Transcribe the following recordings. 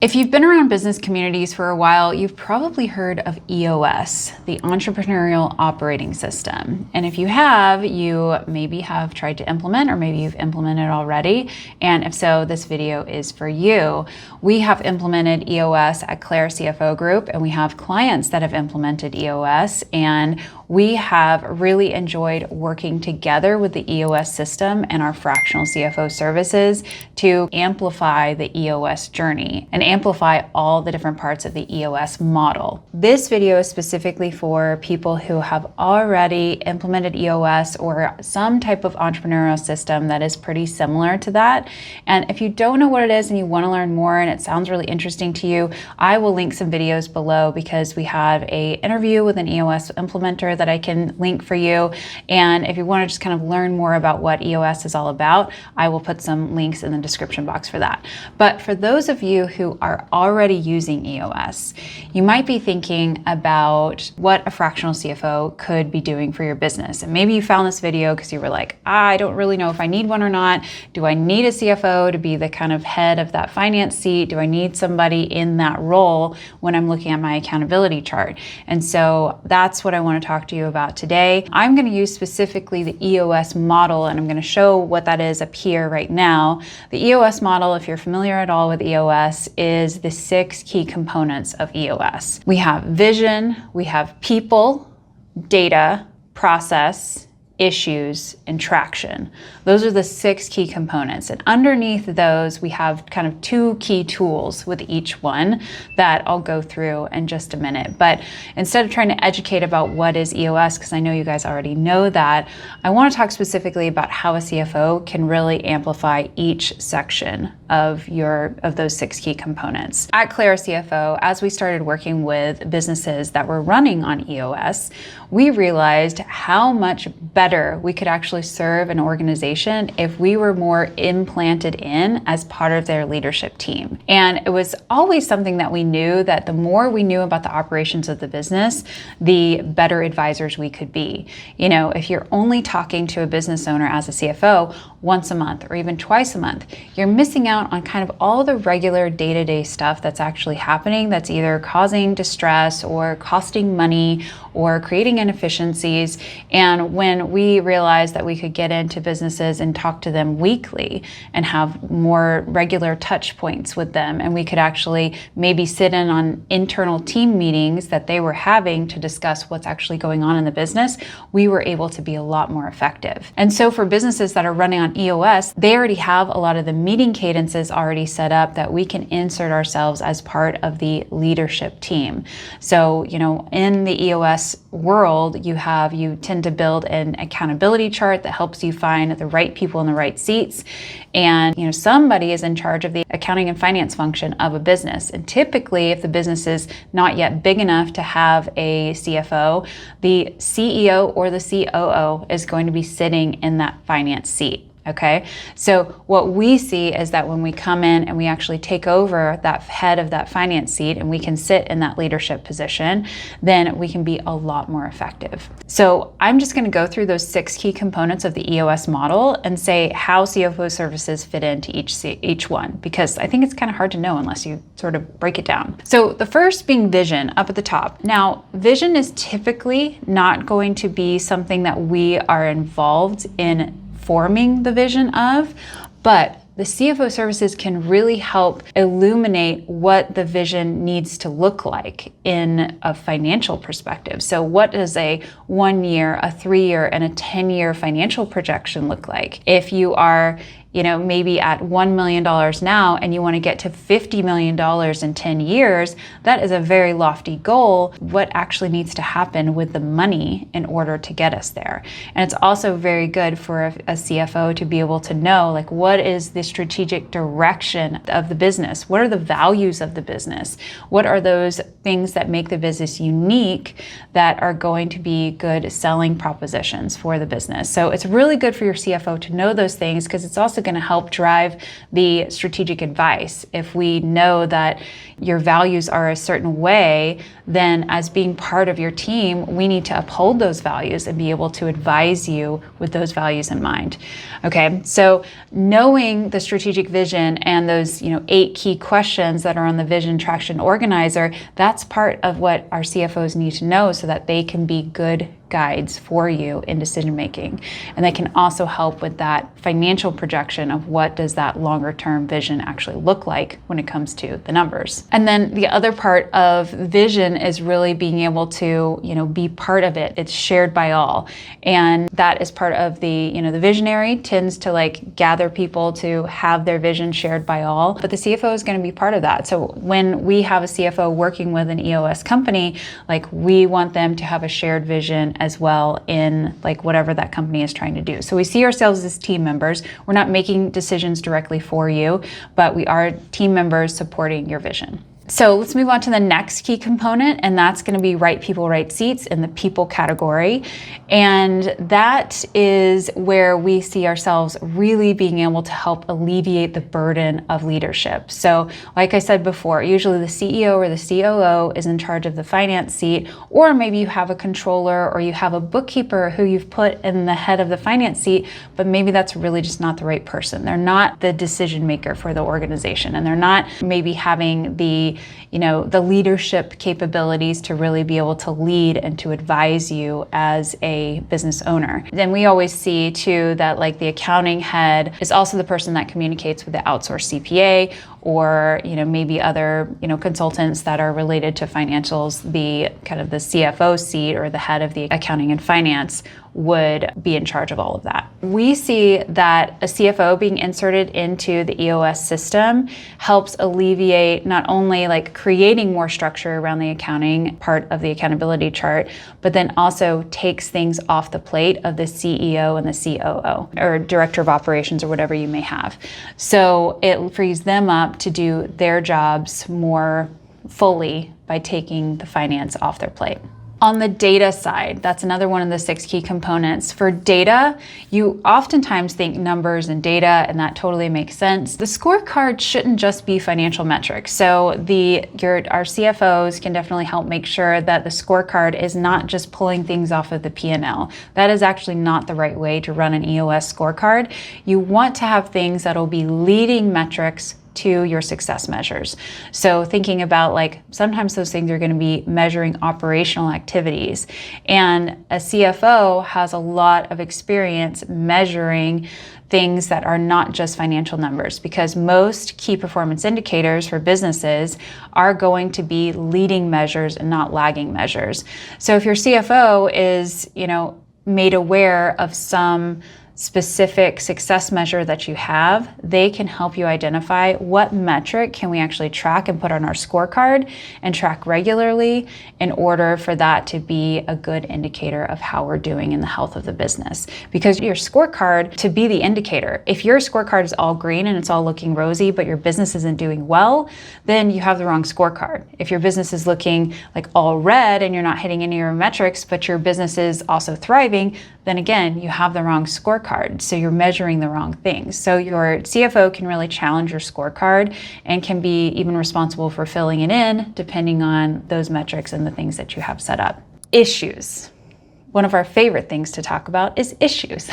If you've been around business communities for a while, you've probably heard of EOS, the Entrepreneurial Operating System. And if you have, you maybe have tried to implement, or maybe you've implemented already. And if so, this video is for you. We have implemented EOS at Clara CFO Group, and we have clients that have implemented EOS, and we have really enjoyed working together with the EOS system and our fractional CFO services to amplify the EOS journey and amplify all the different parts of the EOS model. This video is specifically for people who have already implemented EOS or some type of entrepreneurial system that is pretty similar to that. And if you don't know what it is and you want to learn more and it sounds really interesting to you, I will link some videos below because we have an interview with an EOS implementer that I can link for you. And if you want to just kind of learn more about what EOS is all about, I will put some links in the description box for that. But for those of you who are already using EOS, you might be thinking about what a fractional CFO could be doing for your business. And maybe you found this video because you were like, I don't really know if I need one or not. Do I need a CFO to be the kind of head of that finance seat? Do I need somebody in that role when I'm looking at my accountability chart? And so that's what I want to talk to you about today. I'm going to use specifically the EOS model, and I'm going to show what that is up here right now. The EOS model, if you're familiar at all with EOS, is the 6 key components of EOS. We have vision, we have people, data, process, issues, and traction. Those are the 6 key components. And underneath those, we have kind of 2 key tools with each one that I'll go through in just a minute. But instead of trying to educate about what is EOS, because I know you guys already know that, I want to talk specifically about how a CFO can really amplify each section of those 6 key components. At Clara CFO, as we started working with businesses that were running on EOS, we realized how much better we could actually serve an organization if we were more implanted in as part of their leadership team. And it was always something that we knew that the more we knew about the operations of the business, the better advisors we could be. You know, if you're only talking to a business owner as a CFO once a month or even twice a month, you're missing out on kind of all the regular day-to-day stuff that's actually happening that's either causing distress or costing money or creating inefficiencies. And when we realized that we could get into businesses and talk to them weekly and have more regular touch points with them, and we could actually maybe sit in on internal team meetings that they were having to discuss what's actually going on in the business, we were able to be a lot more effective. And so for businesses that are running on EOS, they already have a lot of the meeting cadences already set up that we can insert ourselves as part of the leadership team. So, you know, in the EOS world, you tend to build an accountability chart that helps you find the right people in the right seats. And, you know, somebody is in charge of the accounting and finance function of a business. And typically, if the business is not yet big enough to have a CFO, the CEO or the COO is going to be sitting in that finance seat. Okay, so what we see is that when we come in and we actually take over that head of that finance seat and we can sit in that leadership position, then we can be a lot more effective. So I'm just going to go through those 6 key components of the EOS model and say how CFO services fit into each one, because I think it's kind of hard to know unless you sort of break it down. So the first being vision up at the top. Now, vision is typically not going to be something that we are involved in forming the vision of, but the CFO services can really help illuminate what the vision needs to look like in a financial perspective. So what does a 1-year, a 3-year, and a 10-year financial projection look like? If you are, you know, maybe at $1 million now and you want to get to $50 million in 10 years, that is a very lofty goal. What actually needs to happen with the money in order to get us there? And it's also very good for a CFO to be able to know, like, what is the strategic direction of the business? What are the values of the business? What are those things that make the business unique that are going to be good selling propositions for the business? So it's really good for your CFO to know those things, because it's also also going to help drive the strategic advice. If we know that your values are a certain way, then as being part of your team, we need to uphold those values and be able to advise you with those values in mind. Okay, so knowing the strategic vision and those 8 key questions that are on the vision traction organizer, that's part of what our CFOs need to know so that they can be good guides for you in decision making. And they can also help with that financial projection of what does that longer term vision actually look like when it comes to the numbers. And then the other part of vision is really being able to, be part of it. It's shared by all. And that is part of the, the visionary tends to gather people to have their vision shared by all, but the CFO is going to be part of that. So when we have a CFO working with an EOS company, we want them to have a shared vision as well in whatever that company is trying to do. So we see ourselves as team members. We're not making decisions directly for you, but we are team members supporting your vision. So let's move on to the next key component, and that's going to be right people, right seats in the people category. And that is where we see ourselves really being able to help alleviate the burden of leadership. So like I said before, usually the CEO or the COO is in charge of the finance seat, or maybe you have a controller or you have a bookkeeper who you've put in the head of the finance seat, but maybe that's really just not the right person. They're not the decision maker for the organization, and they're not maybe having the leadership capabilities to really be able to lead and to advise you as a business owner. Then we always see too that the accounting head is also the person that communicates with the outsourced CPA or maybe other consultants that are related to financials. The kind of the CFO seat or the head of the accounting and finance would be in charge of all of that. We see that a CFO being inserted into the EOS system helps alleviate not only creating more structure around the accounting part of the accountability chart, but then also takes things off the plate of the CEO and the COO or director of operations or whatever you may have. So it frees them up to do their jobs more fully by taking the finance off their plate. On the data side, that's another one of the 6 key components. For data, you oftentimes think numbers and data, and that totally makes sense. The scorecard shouldn't just be financial metrics. So our CFOs can definitely help make sure that the scorecard is not just pulling things off of the P&L. That is actually not the right way to run an EOS scorecard. You want to have things that'll be leading metrics to your success measures. So thinking about sometimes those things are going to be measuring operational activities, and a CFO has a lot of experience measuring things that are not just financial numbers, because most key performance indicators for businesses are going to be leading measures and not lagging measures. So if your CFO is, made aware of some specific success measure that you have, they can help you identify what metric can we actually track and put on our scorecard and track regularly in order for that to be a good indicator of how we're doing in the health of the business. Because your scorecard to be the indicator, if your scorecard is all green and it's all looking rosy, but your business isn't doing well, then you have the wrong scorecard. If your business is looking all red and you're not hitting any of your metrics, but your business is also thriving, then again, you have the wrong scorecard. So you're measuring the wrong things. So your CFO can really challenge your scorecard and can be even responsible for filling it in depending on those metrics and the things that you have set up. Issues. One of our favorite things to talk about is issues.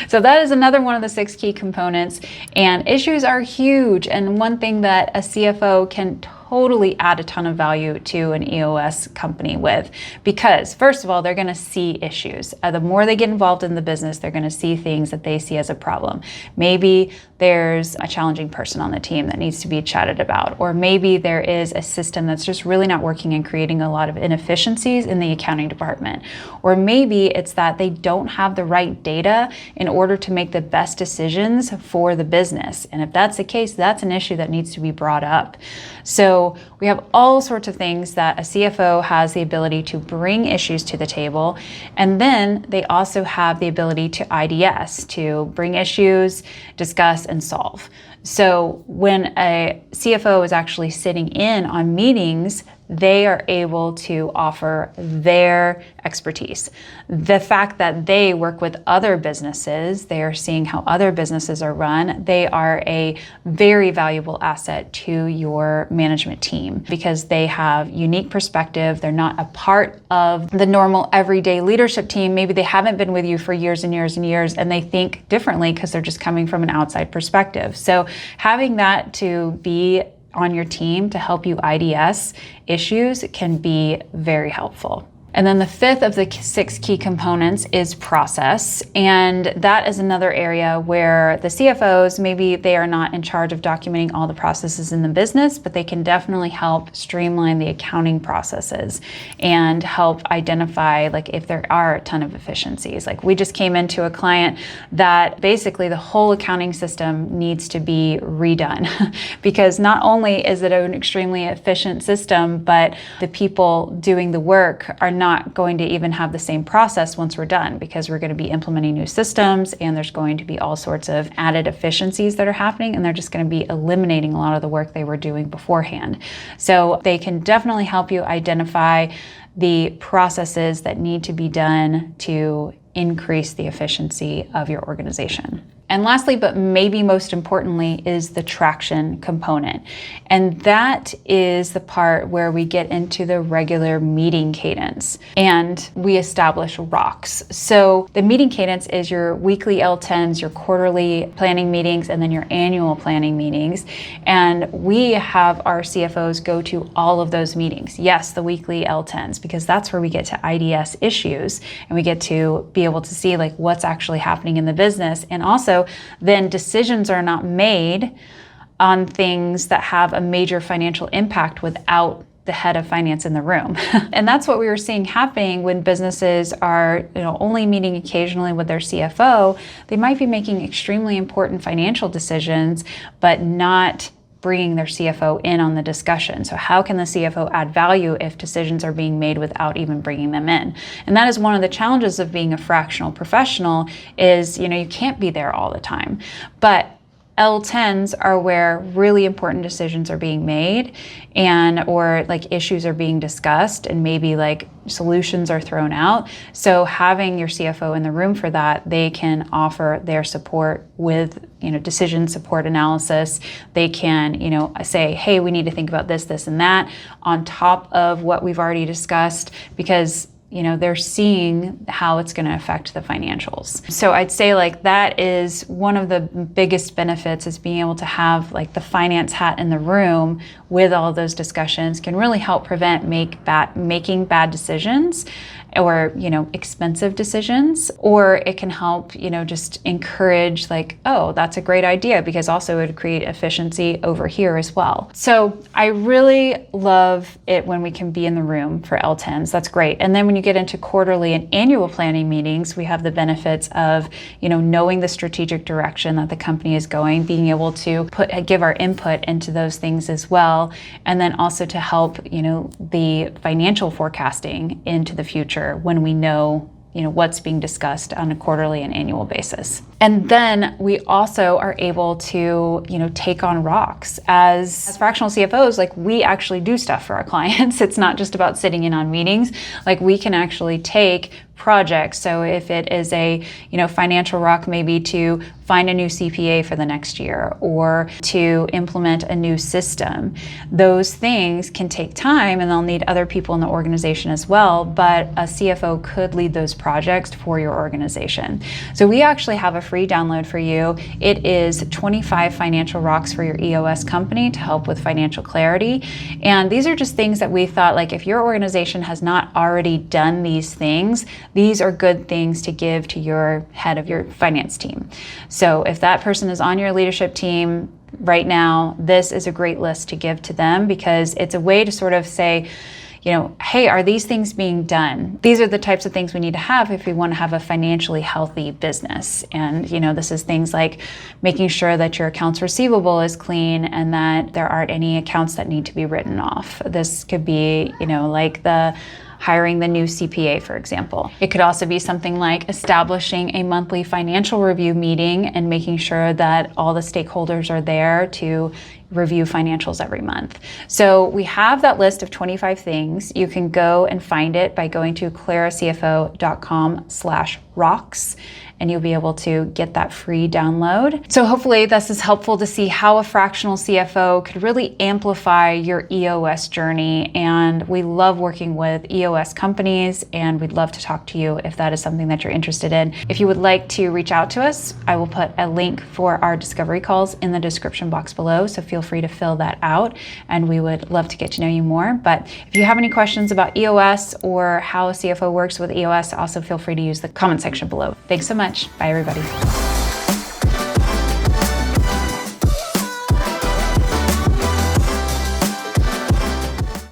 So that is another one of the 6 key components, and issues are huge, and one thing that a CFO can totally add a ton of value to an EOS company with, because first of all, they're going to see issues. The more they get involved in the business, they're going to see things that they see as a problem. Maybe there's a challenging person on the team that needs to be chatted about, or maybe there is a system that's just really not working and creating a lot of inefficiencies in the accounting department, or maybe it's that they don't have the right data in order to make the best decisions for the business. And if that's the case, that's an issue that needs to be brought up. So we have all sorts of things that a CFO has the ability to bring issues to the table. And then they also have the ability to IDS, to bring issues, discuss, and solve. So when a CFO is actually sitting in on meetings, they are able to offer their expertise. The fact that they work with other businesses, they are seeing how other businesses are run, they are a very valuable asset to your management team because they have unique perspective. They're not a part of the normal everyday leadership team. Maybe they haven't been with you for years and years and years, and they think differently because they're just coming from an outside perspective. So having that to be on your team to help you IDS issues can be very helpful. And then the fifth of the 6 key components is process. And that is another area where the CFOs, maybe they are not in charge of documenting all the processes in the business, but they can definitely help streamline the accounting processes and help identify like if there are a ton of efficiencies. Like we just came into a client that basically the whole accounting system needs to be redone because not only is it an extremely efficient system, but the people doing the work are not going to even have the same process once we're done because we're going to be implementing new systems and there's going to be all sorts of added efficiencies that are happening and they're just going to be eliminating a lot of the work they were doing beforehand. So they can definitely help you identify the processes that need to be done to increase the efficiency of your organization. And lastly, but maybe most importantly, is the traction component. And that is the part where we get into the regular meeting cadence and we establish rocks. So the meeting cadence is your weekly L10s, your quarterly planning meetings, and then your annual planning meetings. And we have our CFOs go to all of those meetings. Yes, the weekly L10s, because that's where we get to IDS issues and we get to be able to see like what's actually happening in the business. And also then decisions are not made on things that have a major financial impact without the head of finance in the room. And that's what we were seeing happening when businesses are, only meeting occasionally with their CFO. They might be making extremely important financial decisions, but not bringing their CFO in on the discussion. So how can the CFO add value if decisions are being made without even bringing them in? And that is one of the challenges of being a fractional professional is, you can't be there all the time. But L10s are where really important decisions are being made or like issues are being discussed and maybe like solutions are thrown out. So having your CFO in the room for that, they can offer their support with, decision support analysis. They can, say, hey, we need to think about this, this, and that on top of what we've already discussed because they're seeing how it's going to affect the financials. So I'd say like that is one of the biggest benefits is being able to have like the finance hat in the room with all of those discussions can really help prevent making bad decisions or, expensive decisions, or it can help, just encourage like, oh, that's a great idea because also it would create efficiency over here as well. So I really love it when we can be in the room for L10s. That's great. And then when you get into quarterly and annual planning meetings, we have the benefits of, knowing the strategic direction that the company is going, being able to give our input into those things as well. And then also to help, the financial forecasting into the future when we know what's being discussed on a quarterly and annual basis. And then we also are able to, take on rocks. As fractional CFOs, like we actually do stuff for our clients. It's not just about sitting in on meetings. Like we can actually take projects. So if it is a, financial rock, maybe to find a new CPA for the next year or to implement a new system, those things can take time and they'll need other people in the organization as well. But a CFO could lead those projects for your organization. So we actually have a free download for you. It is 25 financial rocks for your EOS company to help with financial clarity. And these are just things that we thought like if your organization has not already done these things, these are good things to give to your head of your finance team. So if that person is on your leadership team right now, this is a great list to give to them because it's a way to sort of say, hey, are these things being done? These are the types of things we need to have if we want to have a financially healthy business. And, this is things like making sure that your accounts receivable is clean and that there aren't any accounts that need to be written off. This could be, like the hiring the new CPA, for example. It could also be something like establishing a monthly financial review meeting and making sure that all the stakeholders are there to review financials every month. So we have that list of 25 things. You can go and find it by going to claracfo.com/rocks, and you'll be able to get that free download. So hopefully this is helpful to see how a fractional CFO could really amplify your EOS journey. And we love working with EOS companies, and we'd love to talk to you if that is something that you're interested in. If you would like to reach out to us, I will put a link for our discovery calls in the description box below, so feel free to fill that out, and we would love to get to know you more. But if you have any questions about EOS or how a CFO works with EOS, also feel free to use the comment section below. Thanks so much. Bye, everybody.